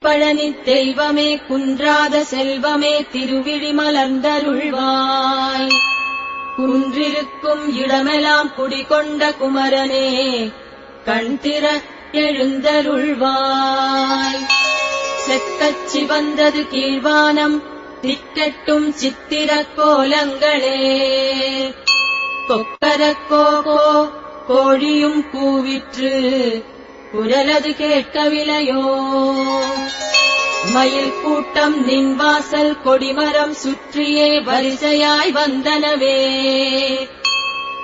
திருப்பழனி தெய்வமே குன்றாத செல்வமே திருவிழி மலர்ந்தருள்வாய். குன்றிருக்கும் இடமெல்லாம் குடிகொண்ட குமரனே கண்திற எழுந்தருள்வாய். செக்கச் சிவந்தது கீழ்வானம் திக்கட்டும் சித்திர கோலங்களே. கொக்கரக்கோ கோழியும் கூவிற்று குரலது கேட்கவில்லையோ. மயில் கூட்டம் நின் வாசல் கொடிமரம் சுற்றியே வரிசையாய் வந்தனவே.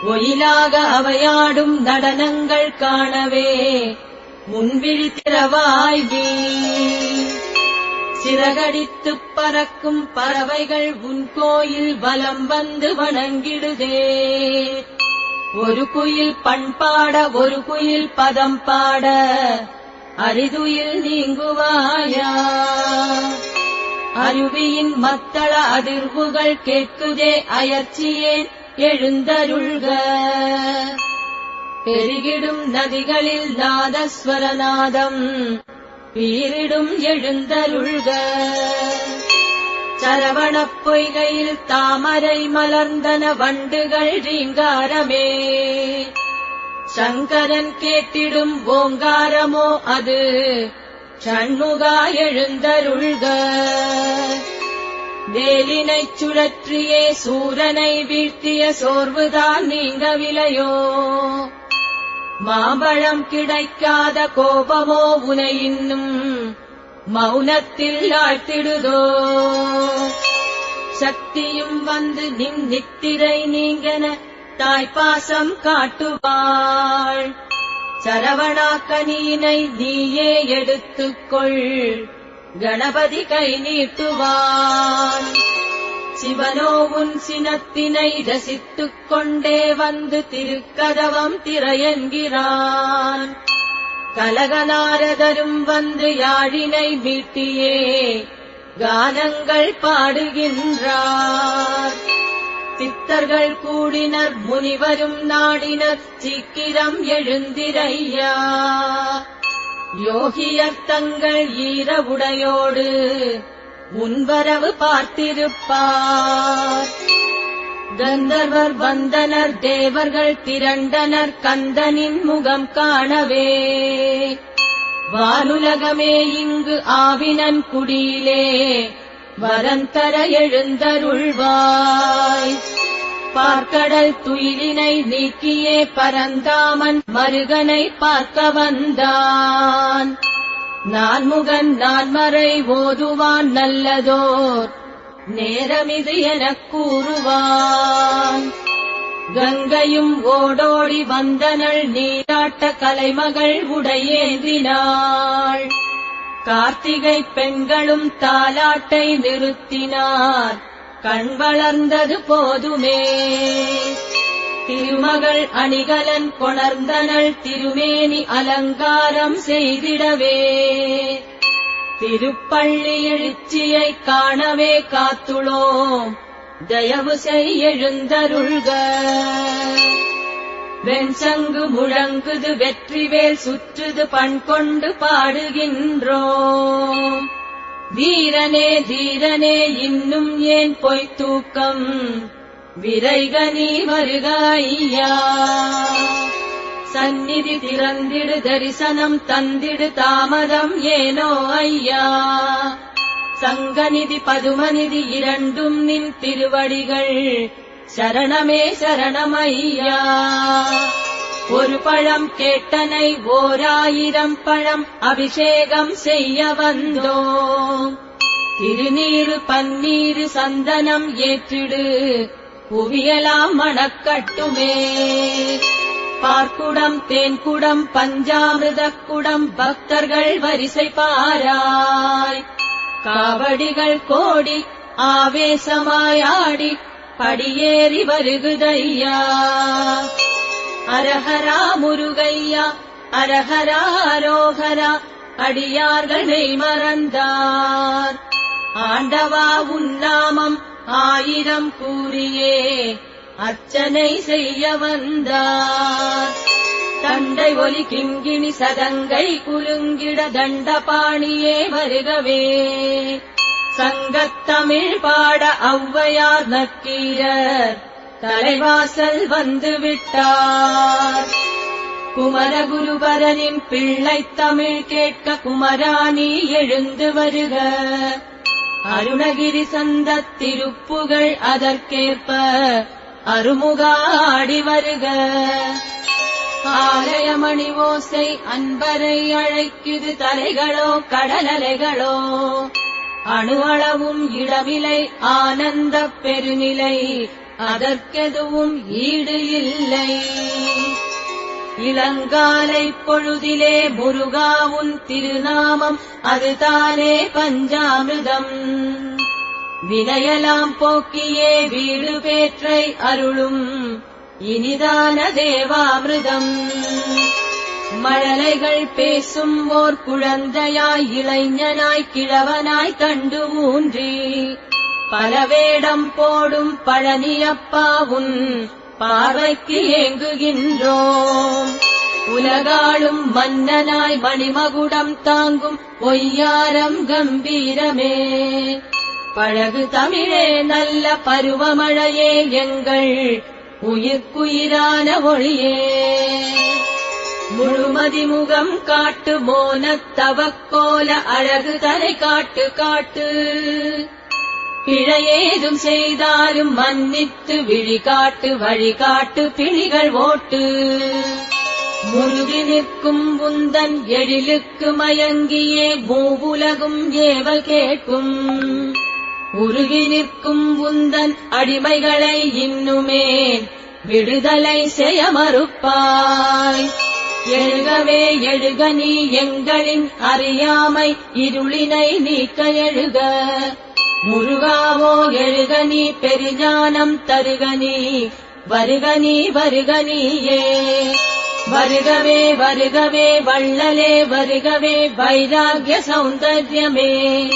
ஒயிலாக அவையாடும் நடனங்கள் காணவே முன்விழி திறவாய் நீ. சிறகடித்துப் பறக்கும் பறவைகள் உன் கோயில் வலம் வந்து வணங்கிடுதே. ஒரு குயில் பண்பாட ஒரு குயில் பதம் பாட அரிதுயில் நீங்குவாயா. அருவியின் மத்தள அதிர்வுகள் கேட்குதே அயற்சியே எழுந்தருள்க. பெருகிடும் நதிகளில் நாதஸ்வரநாதம் பீரிடும் எழுந்தருள்க. சரவணப் பொய்கையில் தாமரை மலர்ந்தன வண்டுகள் ரீங்காரமே. சங்கரன் கேட்டிடும் ஓங்காரமோ அது ஷண்முகா எழுந்தருள்க. வேலினைச் சுழற்றியே சூரனை வீழ்த்திய சோர்வுதான் நீங்கவில்லையோ. மாம்பழம் கிடைக்காத கோபமோ உனை இன்னும் மௌனத்தில் ஆழ்த்திடுதோ. சக்தியும் வந்து நின் நித்திரை நீங்கன தாய்ப்பாசம் காட்டுவாள். சரவணாக்கனியினை நீயே எடுத்துக்கொள் கணபதி கை நீட்டுவான். சிவனோ உன் சினத்தினை ரசித்துக் கொண்டே வந்து திருக்கதவம் திரையென்கிறான். கலகநாரதரும் வந்து யாழினை மீட்டியே கானங்கள் பாடுகின்றார். சித்தர்கள் கூடினர் முனிவரும் நாடினர் சீக்கிரம் எழுந்திரையா. யோகியர் தங்கள் ஈரவுடையோடு முன்வரவு பார்த்திருப்பார். கந்தர்வர் வந்தனர் தேவர்கள் திரண்டனர் கந்தனின் முகம் காணவே. வானுலகமே இங்கு ஆவினன் குடியிலே வரந்தர எழுந்தருள்வாய். பார்க்கடல் துயிலினை நீக்கியே பரந்தாமன் மருகனை பார்க்க வந்தான். நான்முகன் நான்மறை ஓதுவான் நல்லதோர் நேரமிது எனக் கூறுவான். கங்கையும் ஓடோடி வந்தனள் நீராட்ட கலைமகள் உடையேந்தினாள். கார்த்திகை பெண்களும் தாலாட்டை நிறுத்தினார் கண் வளர்ந்தது போதுமே. திருமகள் அணிகலன் கொணர்ந்தனள் திருமேனி அலங்காரம் செய்திடவே. திருப்பள்ளி எழுச்சியை காணவே காத்துளோம் தயவு செய் எழுந்தருள்க. வெண்சங்கு முழங்குது வெற்றிவேல் சுற்றுது பண் கொண்டு பாடுகின்றோம். வீரனே தீரனே இன்னும் ஏன் பொய்த்தூக்கம் விரைக நீ வருக ஐயா. சந்நிதி திறந்திடு தரிசனம் தந்திடு தாமதம் ஏனோ ஐயா. சங்கநிதி பதுமநிதி இரண்டும் நின் திருவடிகள் சரணமே சரணமையா. ஒரு பழம் கேட்டனை 1000 பழம் அபிஷேகம் செய்ய வந்தோம். திருநீரு பன்னீரு சந்தனம் ஏற்றிடு புவியலாம் மணக்கட்டுமே. பார்க்குடம் தேன்குடம் பஞ்சாமிர்தக்குடம் பக்தர்கள் வரிசை பாராய். காவடிகள் கோடி ஆவேசமாயாடி படியேறி வருகுதையா. அரஹரா முருகையா அரஹரா அரோகரா அடியார்களை மறந்தார். ஆண்டவா உன்னாமம் 1000 கூறியே அர்ச்சனை செய்ய வந்தார். தண்டை ஒலி கிங்கிணி சதங்கை குலுங்கிட தண்டபாணியே வருகவே. சங்கத்தமிழ் பாட ஔவையார் நக்கீரர் தலைவாசல் வந்து விட்டார். குமரகுருபரனின் பிள்ளைத் தமிழ் கேட்க குமராணி எழுந்து வருக. அருணகிரி சந்தத் திருப்புகழ் அதற்கேற்ப அருமுகாடி வருக. ஆலயமணி ஓசை அன்பரை அழைக்குது. தலைகளோ கடலலைகளோ அணு அளவும் இடமில்லை ஆனந்தப் பெருநிலை அதற்கெதுவும் ஈடு இல்லை. இளங்காலை பொழுதிலே முருகாவுன் திருநாமம் அதுதானே பஞ்சாமிர்தம். வினையலாம் போக்கியே வீடு பேற்றை அருளும் இனிதான தேவாமிர்தம். மழலைகள் பேசும் ஓர் குழந்தையாய் இளைஞனாய் கிழவனாய் கண்டு ஊன்றி பல வேடம் போடும் பழனியப்பாவுன் பார்வைக்கு ஏங்குகின்றோம். உலகாளும் மன்னனாய் மணிமகுடம் தாங்கும் ஒய்யாரம் கம்பீரமே. பழகு தமிழே நல்ல பருவமழையே எங்கள் உயிர்க்குயிரான ஒளியே. முழுமதி முகம் காட்டு மோனத்தவக்கோல அழகு தலை காட்டு காட்டு. பிழையேதும் செய்தாலும் மன்னித்து விழிகாட்டு வழிகாட்டு பிணிகள் ஓட்டு. முருகி நிற்கும் உந்தன் எழிலுக்கு மயங்கியே மூவுலகும் ஏவல் கேட்கும். உருகி நிற்கும் உந்தன் அடிமைகளை இன்னுமே விடுதலை செய்ய மறுப்பாய். எழுகவே எழுக நீ எங்களின் அறியாமை இருளினை நீக்க எழுக. முருகாவோ எழுக நீ பெருஞானம் தருக நீ வருக நீ வருக நீயே. வருகவே வருகவே வள்ளலே வருகவே வைராகிய சௌந்தர்யமே.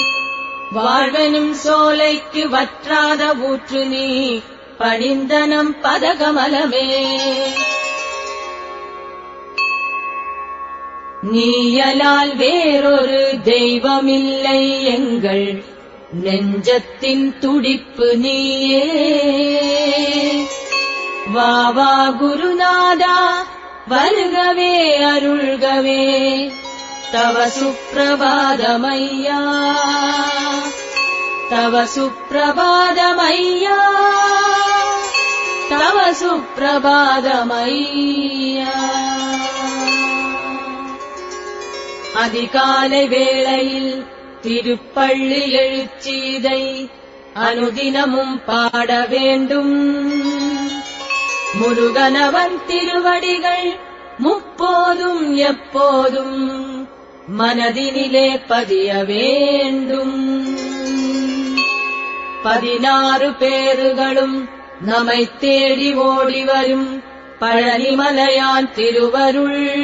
வாழ்வெனும் சோலைக்கு வற்றாத ஊற்று நீ பணிந்தனம் பதகமலமே. நீயலால் வேறொரு தெய்வமில்லை எங்கள் நெஞ்சத்தின் துடிப்பு நீயே. வா வா குருநாதா வருகவே அருள்கவே தவ சுப்பிரபாதமையா தவ சுப்பிரபாதமையா தவ சுப்பிரபாதமையா. அதிகாலை வேளையில் திருப்பள்ளி எழுச்சீதை அனுதினமும் பாட வேண்டும். முருகனவன் திருவடிகள் முப்போதும் எப்போதும் மனதினிலே பதிய வேண்டும். 16 பேறுகளும் நம்மை தேடி ஓடி வரும் பழனிமலையான் திருவருள்.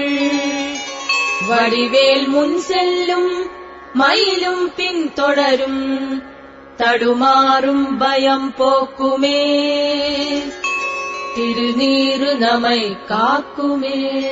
வடிவேல் முன் செல்லும் மயிலும் பின் தொடரும் தடுமாறும் பயம் போக்குமே. திருநீரு நம்மை காக்குமே.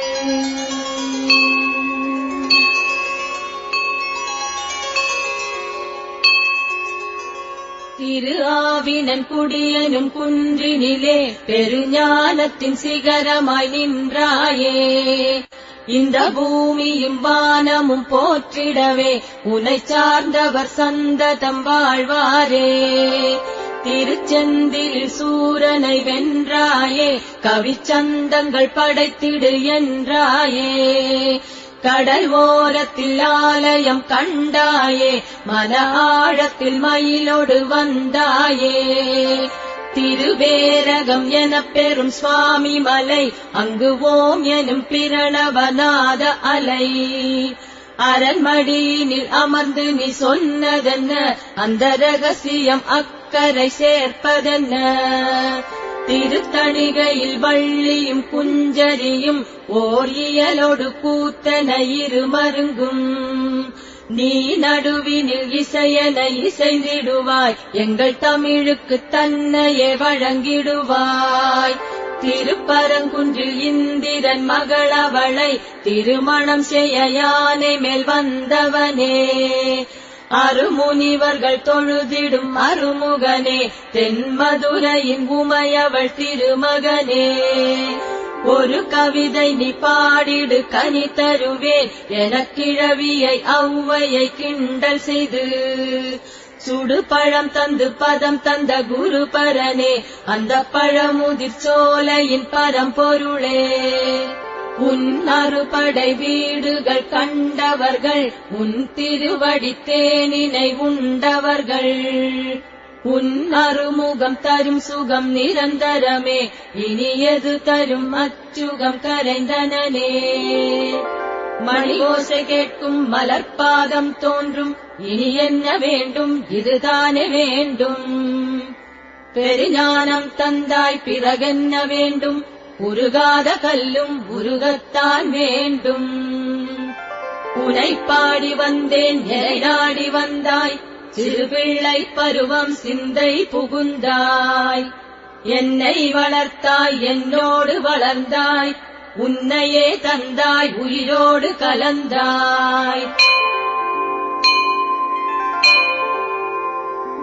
திரு ஆவினன் குடியனும் குன்றினிலே பெருஞானத்தின் சிகரமாய் நின்றாயே. இந்த பூமியும் வானமும் போற்றிடவே உனை சார்ந்தவர் சந்ததம் வாழ்வாரே. திருச்செந்தில் சூரனை வென்றாயே, கவிச்சந்தங்கள் படைத்திடு என்றாயே. கடல் ஓரத்தில் ஆலயம் கண்டாயே, மன ஆழத்தில் மயிலோடு வந்தாயே. திருவேரகம் எனப் பெறும் சுவாமி மலை, அங்கு ஓம் எனும் பிரணவநாத அலை. அரண்மடியினில் அமர்ந்து நீ சொன்னதென்ன, அந்த ரகசியம் அக்கறை சேர்ப்பதென்ன. திருத்தணிகையில் வள்ளியும் குஞ்சரியும் ஓர் இயலோடு கூத்தன இருமருங்கும். நீ நடுவினில் இசையன இசைந்திடுவாய், எங்கள் தமிழுக்கு தன்னையே வழங்கிடுவாய். திருப்பரங்குன்றில் இந்திரன் மகளவளை திருமணம் செய்ய யானை மேல் வந்தவனே. அருமுனிவர்கள் தொழுதிடும் அருமுகனே, தென்மதுரையின் உமையவள் திருமகனே. ஒரு கவிதை நீ பாடிடு கனி தருவேன் எனக்கிழவியை ஔவையை கிண்டல் செய்து. சுடு பழம் தந்து பதம் தந்த குருபரனே, அந்த பழமுதிர் சோலையின் பரம்பொருளே. உன் அறுபடை வீடுகள் கண்டவர்கள், உன் திருவடி தேனினை உண்டவர்கள். உன் அருமுகம் தரும் சுகம் நிரந்தரமே, இனியது தரும் அச்சுகம் கரைந்தனே. மணி ஓசை கேட்கும் மலர்பாதம் தோன்றும், இனி என்ன வேண்டும் இதுதானே வேண்டும். பெருஞானம் தந்தாய் பிறகென்ன வேண்டும், உருகாத கல்லும் உருகத்தான் வேண்டும். உனை பாடி வந்தேன் என்னை நாடி வந்தாய், சிறுபிள்ளை பருவம் சிந்தை புகுந்தாய். என்னை வளர்த்தாய் என்னோடு வளர்ந்தாய், உன்னையே தந்தாய் உயிரோடு கலந்தாய்.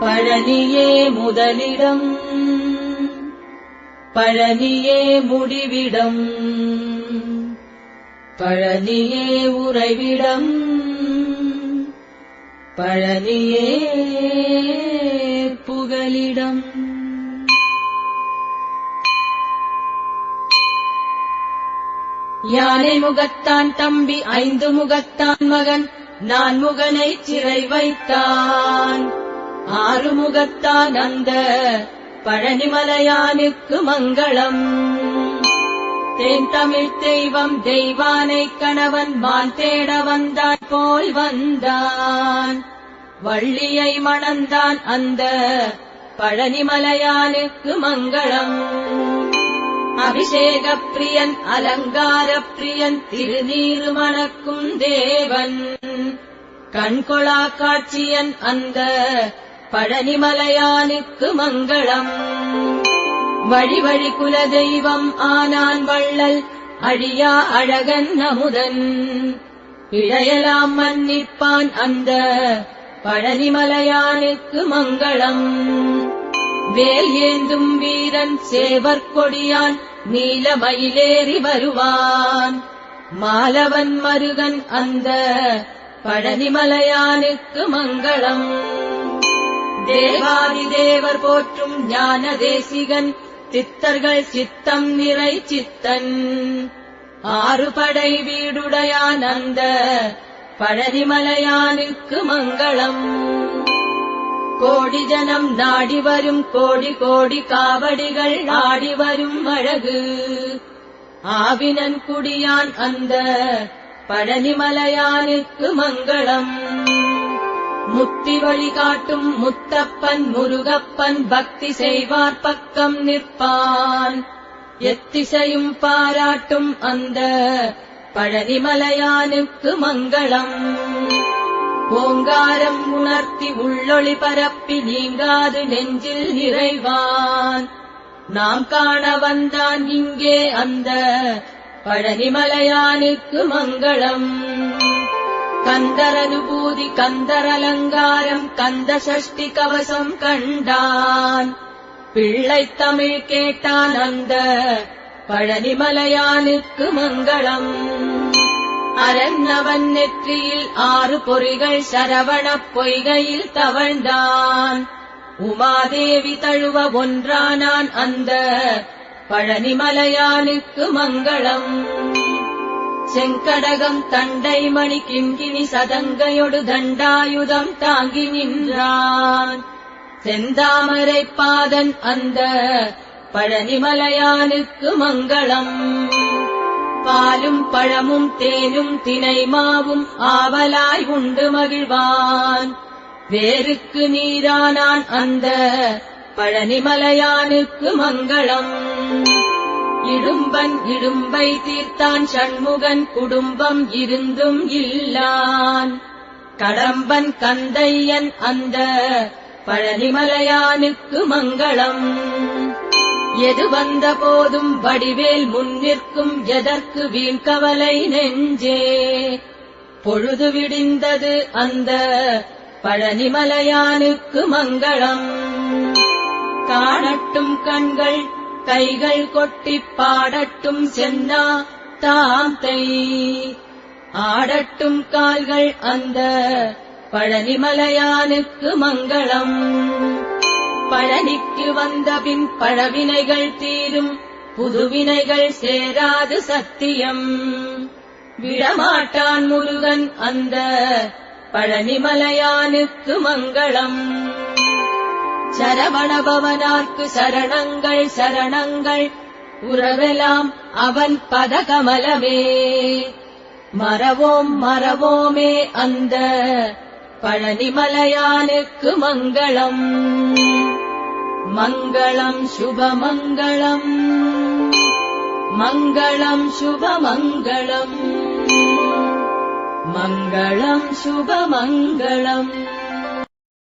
பழனியே முதலிடம், பழனியே முடிவிடம், பழனியே உறைவிடம், பழனியே புகலிடம். யானை முகத்தான் தம்பி, ஐந்து முகத்தான் மகன், நான் முகனை சிறை வைத்தான். ஆறு முகத்தான் அந்த பழனிமலையானுக்கு மங்களம். தேன் தமிழ் தெய்வம் தெய்வானை கணவன் மான் தேட வந்தாய் போல் வந்தான். வள்ளியை மணந்தான் அந்த பழனிமலையானுக்கு மங்களம். அபிஷேக பிரியன் அலங்கார பிரியன் திருநீரு மணக்கும் தேவன். கண்கொளா காட்சியன் அந்த பழனிமலையானுக்கு மங்களம். வழி வழி குல தெய்வம் ஆனான் வள்ளல், அழியா அழகன் அமுதன். இழையலாம் மன்னிப்பான் அந்த பழனிமலையானுக்கு மங்களம். வேல் ஏந்தும் வீரன் சேவர் கொடியான், நீலமயிலேறி வருவான். மாலவன் மருகன் அந்த பழனிமலையானுக்கு மங்களம். தேவாதி தேவர் போற்றும் ஞான தேசிகன், சித்தர்கள் சித்தம் நிறை சித்தன். ஆறு படை வீடுடையான் அந்த பழனிமலையானுக்கு மங்களம். கோடி ஜனம் நாடி வரும் கோடி கோடி காவடிகள் ஆடி வரும் அழகு. ஆவினன் குடியான் அந்த பழனிமலையானுக்கு மங்களம். முத்தி வழி காட்டும் முத்தப்பன் முருகப்பன், பக்தி செய்வார் பக்கம் நிற்பான். எத்திசையும் பாராட்டும் அந்த பழனிமலையானுக்கு மங்களம். ஓங்காரம் உணர்த்தி உள்ளொளி பரப்பி நீங்காது நெஞ்சில் நிறைவான். நாம் காண வந்தான் இங்கே அந்த பழனிமலையானுக்கு மங்களம். கந்தரனுபூதி கந்தரலங்காரம் கந்த சஷ்டி கவசம் கண்டான். பிள்ளை தமிழ் கேட்டான் அந்த பழனிமலையானுக்கு மங்களம். அரண்ணவன் நெற்றியில் ஆறு பொறிகள் சரவணப் பொய்கையில் தவழ்ந்தான். உமாதேவி தழுவ ஒன்றானான் அந்த பழனிமலையானுக்கு மங்களம். செங்கடகம் தண்டை மணி கிண்கிணி சதங்கையொடு தண்டாயுதம் தாங்கி நின்றான். செந்தாமரை பாதன் அந்த பழனிமலையானுக்கு மங்களம். பாலும் பழமும் தேனும் தினை மாவும் ஆவலாய் உண்டு மகிழ்வான். வேருக்கு நீரானான் அந்த பழனிமலையானுக்கு மங்களம். இடும்பன் இடும்பை தீர்த்தான் சண்முகன், குடும்பம் இருந்தும் இல்லான். கடம்பன் கந்தையன் அந்த பழனிமலையானுக்கு மங்களம். எது வந்த போதும் வடிவேல் முன்னிற்கும் எதற்கு வீண் கவலை நெஞ்சே. பொழுது விடிந்தது அந்த பழனிமலையானுக்கு மங்களம். காணட்டும் கண்கள் கைகள் கொட்டிப் பாடட்டும் சென்னா தாந்தை. ஆடட்டும் கால்கள் அந்த பழனிமலையானுக்கு மங்களம். பழனிக்கு வந்தபின் பழவினைகள் தீரும், புதுவினைகள் சேராது சத்தியம். விடமாட்டான் முருகன் அந்த பழனிமலையானுக்கு மங்களம். சரவணபவனார்க்கு சரணங்கள் சரணங்கள், உறவெல்லாம் அவன் பதகமலமே. மறவோம் மறவோமே அந்த பழனிமலையானுக்கு மங்களம். மங்களம் சுபமங்களம், மங்களம் சுபமங்களம், மங்களம் சுபமங்களம்.